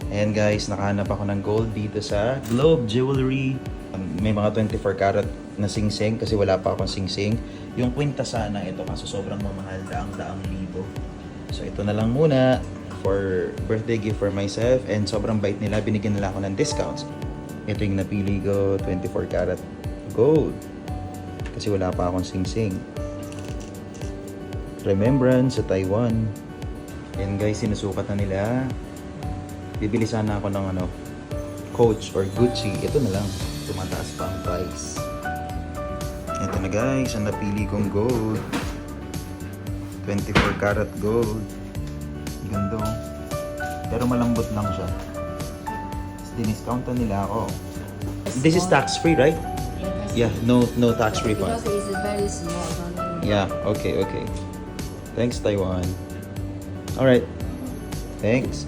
Ayan guys, nakahanap ako ng gold dito sa Globe Jewelry. May mga 24 karat na sing-sing kasi wala pa akong sing-sing. Yung kwinta sana ito kaso sobrang mamahal, daang libo. So ito na lang muna for birthday gift for myself, and sobrang bait nila, binigyan nila ako ng discounts. Ito yung napili ko, 24 karat gold. Kasi wala pa akong sing-sing. Remembrance sa Taiwan. Ayan guys, sinusukat na nila. Bibili sana ako ng Coach or Gucci. Ito na lang. Tumataas pa ang price. Ito na guys, ang napili kong gold. 24 karat gold. Ganda. Pero malambot lang siya. Diniscountan nila ako. This is tax free, right? Yeah, no tax refund. Because it's very small. Yeah, okay. Thanks Taiwan. Alright. Thanks.